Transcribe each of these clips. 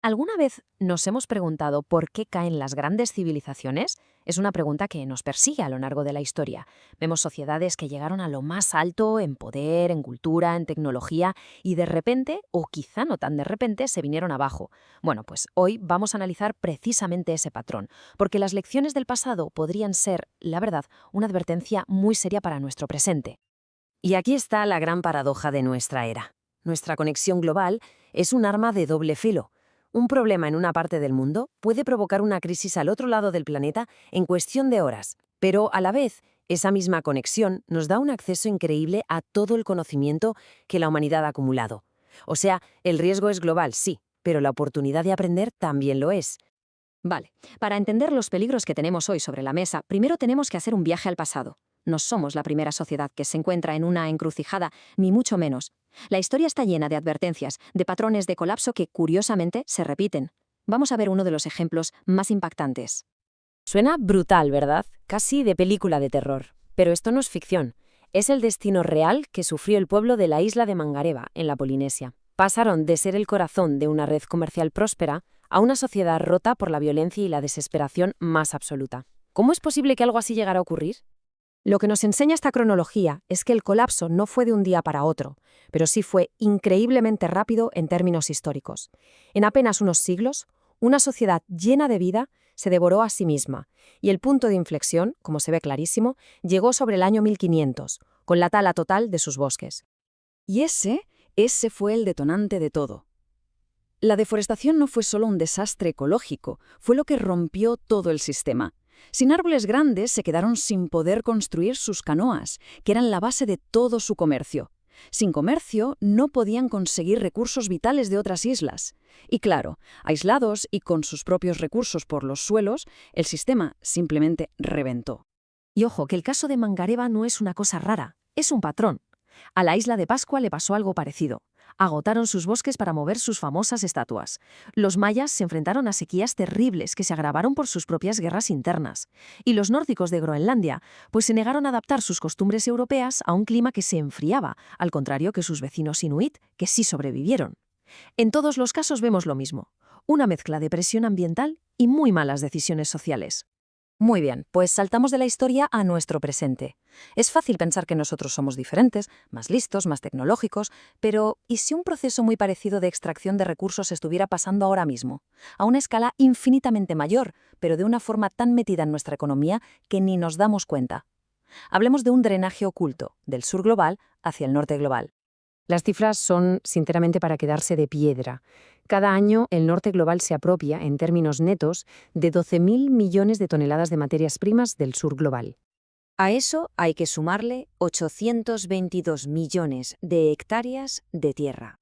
¿Alguna vez nos hemos preguntado por qué caen las grandes civilizaciones? Es una pregunta que nos persigue a lo largo de la historia. Vemos sociedades que llegaron a lo más alto en poder, en cultura, en tecnología, y de repente, o quizá no tan de repente, se vinieron abajo. Bueno, pues hoy vamos a analizar precisamente ese patrón, porque las lecciones del pasado podrían ser, la verdad, una advertencia muy seria para nuestro presente. Y aquí está la gran paradoja de nuestra era. Nuestra conexión global es un arma de doble filo. Un problema en una parte del mundo puede provocar una crisis al otro lado del planeta en cuestión de horas, pero a la vez, esa misma conexión nos da un acceso increíble a todo el conocimiento que la humanidad ha acumulado. O sea, el riesgo es global, sí, pero la oportunidad de aprender también lo es. Vale, para entender los peligros que tenemos hoy sobre la mesa, primero tenemos que hacer un viaje al pasado. No somos la primera sociedad que se encuentra en una encrucijada, ni mucho menos. La historia está llena de advertencias, de patrones de colapso que, curiosamente, se repiten. Vamos a ver uno de los ejemplos más impactantes. Suena brutal, ¿verdad? Casi de película de terror. Pero esto no es ficción. Es el destino real que sufrió el pueblo de la isla de Mangareva, en la Polinesia. Pasaron de ser el corazón de una red comercial próspera a una sociedad rota por la violencia y la desesperación más absoluta. ¿Cómo es posible que algo así llegara a ocurrir? Lo que nos enseña esta cronología es que el colapso no fue de un día para otro, pero sí fue increíblemente rápido en términos históricos. En apenas unos siglos, una sociedad llena de vida se devoró a sí misma, y el punto de inflexión, como se ve clarísimo, llegó sobre el año 1500, con la tala total de sus bosques. Y ese fue el detonante de todo. La deforestación no fue solo un desastre ecológico, fue lo que rompió todo el sistema. Sin árboles grandes se quedaron sin poder construir sus canoas, que eran la base de todo su comercio. Sin comercio no podían conseguir recursos vitales de otras islas. Y claro, aislados y con sus propios recursos por los suelos, el sistema simplemente reventó. Y ojo, que el caso de Mangareva no es una cosa rara, es un patrón. A la isla de Pascua le pasó algo parecido. Agotaron sus bosques para mover sus famosas estatuas. Los mayas se enfrentaron a sequías terribles que se agravaron por sus propias guerras internas. Y los nórdicos de Groenlandia, pues se negaron a adaptar sus costumbres europeas a un clima que se enfriaba, al contrario que sus vecinos inuit, que sí sobrevivieron. En todos los casos vemos lo mismo, una mezcla de presión ambiental y muy malas decisiones sociales. Muy bien, pues saltamos de la historia a nuestro presente. Es fácil pensar que nosotros somos diferentes, más listos, más tecnológicos, pero ¿y si un proceso muy parecido de extracción de recursos estuviera pasando ahora mismo? A una escala infinitamente mayor, pero de una forma tan metida en nuestra economía que ni nos damos cuenta. Hablemos de un drenaje oculto, del sur global hacia el norte global. Las cifras son, sinceramente, para quedarse de piedra. Cada año, el norte global se apropia, en términos netos, de 12.000 millones de toneladas de materias primas del sur global. A eso hay que sumarle 822 millones de hectáreas de tierra.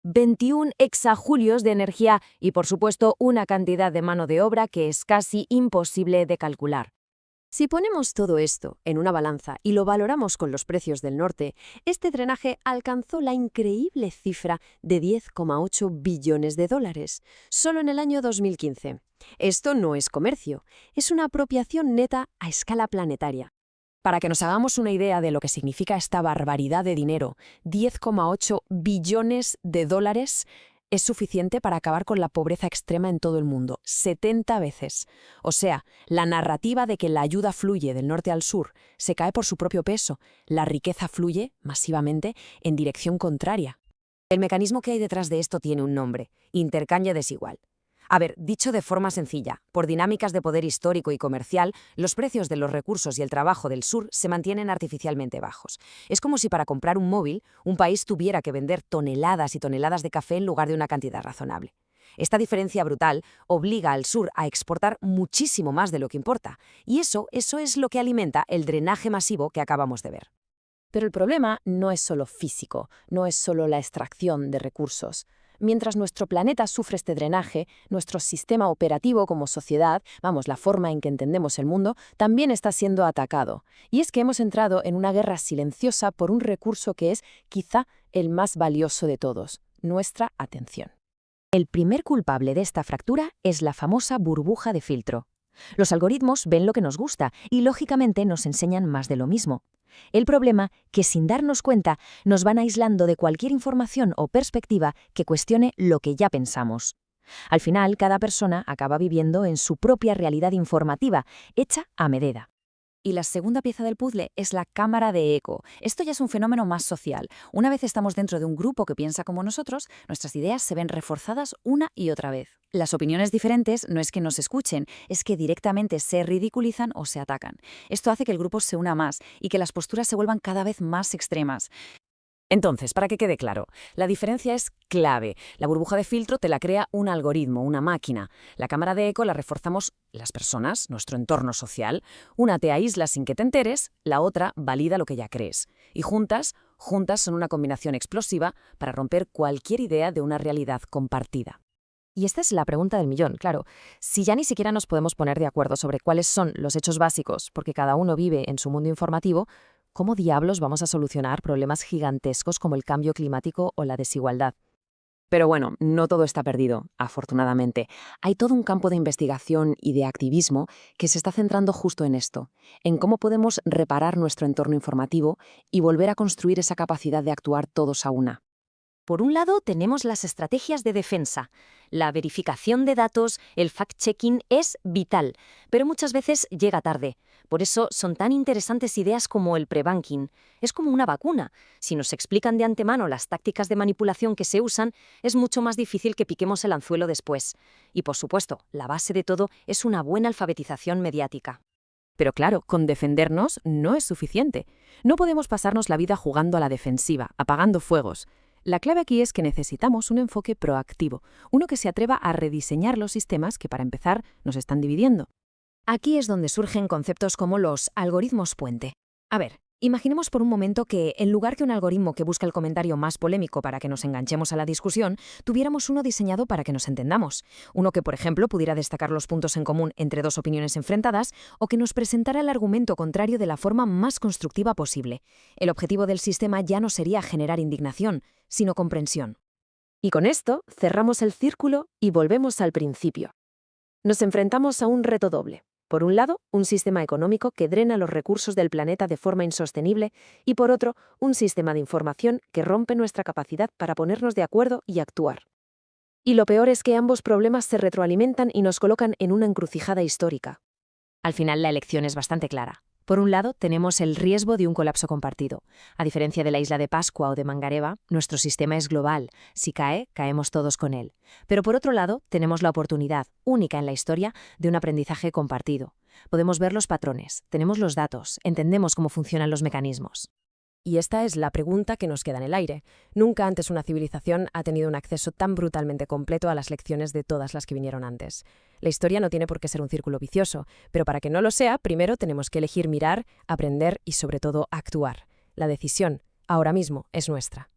21 exajulios de energía y, por supuesto, una cantidad de mano de obra que es casi imposible de calcular. Si ponemos todo esto en una balanza y lo valoramos con los precios del norte, este drenaje alcanzó la increíble cifra de 10,8 billones de dólares, solo en el año 2015. Esto no es comercio, es una apropiación neta a escala planetaria. Para que nos hagamos una idea de lo que significa esta barbaridad de dinero, 10,8 billones de dólares es suficiente para acabar con la pobreza extrema en todo el mundo, 70 veces. O sea, la narrativa de que la ayuda fluye del norte al sur se cae por su propio peso. La riqueza fluye, masivamente, en dirección contraria. El mecanismo que hay detrás de esto tiene un nombre: intercambio desigual. A ver, dicho de forma sencilla, por dinámicas de poder histórico y comercial, los precios de los recursos y el trabajo del sur se mantienen artificialmente bajos. Es como si para comprar un móvil, un país tuviera que vender toneladas y toneladas de café en lugar de una cantidad razonable. Esta diferencia brutal obliga al sur a exportar muchísimo más de lo que importa, y eso es lo que alimenta el drenaje masivo que acabamos de ver. Pero el problema no es solo físico, no es solo la extracción de recursos. Mientras nuestro planeta sufre este drenaje, nuestro sistema operativo como sociedad, la forma en que entendemos el mundo, también está siendo atacado. Y es que hemos entrado en una guerra silenciosa por un recurso que es, quizá, el más valioso de todos: nuestra atención. El primer culpable de esta fractura es la famosa burbuja de filtro. Los algoritmos ven lo que nos gusta y, lógicamente, nos enseñan más de lo mismo. El problema, que sin darnos cuenta, nos van aislando de cualquier información o perspectiva que cuestione lo que ya pensamos. Al final, cada persona acaba viviendo en su propia realidad informativa, hecha a medida. Y la segunda pieza del puzzle es la cámara de eco. Esto ya es un fenómeno más social. Una vez estamos dentro de un grupo que piensa como nosotros, nuestras ideas se ven reforzadas una y otra vez. Las opiniones diferentes no es que nos escuchen, es que directamente se ridiculizan o se atacan. Esto hace que el grupo se una más y que las posturas se vuelvan cada vez más extremas. Entonces, para que quede claro, la diferencia es clave. La burbuja de filtro te la crea un algoritmo, una máquina. La cámara de eco la reforzamos las personas, nuestro entorno social. Una te aísla sin que te enteres, la otra valida lo que ya crees. Y juntas son una combinación explosiva para romper cualquier idea de una realidad compartida. Y esta es la pregunta del millón, claro. Si ya ni siquiera nos podemos poner de acuerdo sobre cuáles son los hechos básicos, porque cada uno vive en su mundo informativo, ¿cómo diablos vamos a solucionar problemas gigantescos como el cambio climático o la desigualdad? Pero bueno, no todo está perdido, afortunadamente. Hay todo un campo de investigación y de activismo que se está centrando justo en esto, en cómo podemos reparar nuestro entorno informativo y volver a construir esa capacidad de actuar todos a una. Por un lado, tenemos las estrategias de defensa. La verificación de datos, el fact-checking es vital, pero muchas veces llega tarde. Por eso son tan interesantes ideas como el pre-banking. Es como una vacuna. Si nos explican de antemano las tácticas de manipulación que se usan, es mucho más difícil que piquemos el anzuelo después. Y por supuesto, la base de todo es una buena alfabetización mediática. Pero claro, con defendernos no es suficiente. No podemos pasarnos la vida jugando a la defensiva, apagando fuegos. La clave aquí es que necesitamos un enfoque proactivo, uno que se atreva a rediseñar los sistemas que, para empezar, nos están dividiendo. Aquí es donde surgen conceptos como los algoritmos puente. A ver, imaginemos por un momento que, en lugar que un algoritmo que busca el comentario más polémico para que nos enganchemos a la discusión, tuviéramos uno diseñado para que nos entendamos. Uno que, por ejemplo, pudiera destacar los puntos en común entre dos opiniones enfrentadas o que nos presentara el argumento contrario de la forma más constructiva posible. El objetivo del sistema ya no sería generar indignación, sino comprensión. Y con esto cerramos el círculo y volvemos al principio. Nos enfrentamos a un reto doble. Por un lado, un sistema económico que drena los recursos del planeta de forma insostenible y por otro, un sistema de información que rompe nuestra capacidad para ponernos de acuerdo y actuar. Y lo peor es que ambos problemas se retroalimentan y nos colocan en una encrucijada histórica. Al final, la elección es bastante clara. Por un lado, tenemos el riesgo de un colapso compartido. A diferencia de la isla de Pascua o de Mangareva, nuestro sistema es global. Si cae, caemos todos con él. Pero por otro lado, tenemos la oportunidad, única en la historia, de un aprendizaje compartido. Podemos ver los patrones, tenemos los datos, entendemos cómo funcionan los mecanismos. Y esta es la pregunta que nos queda en el aire. Nunca antes una civilización ha tenido un acceso tan brutalmente completo a las lecciones de todas las que vinieron antes. La historia no tiene por qué ser un círculo vicioso, pero para que no lo sea, primero tenemos que elegir mirar, aprender y sobre todo actuar. La decisión, ahora mismo, es nuestra.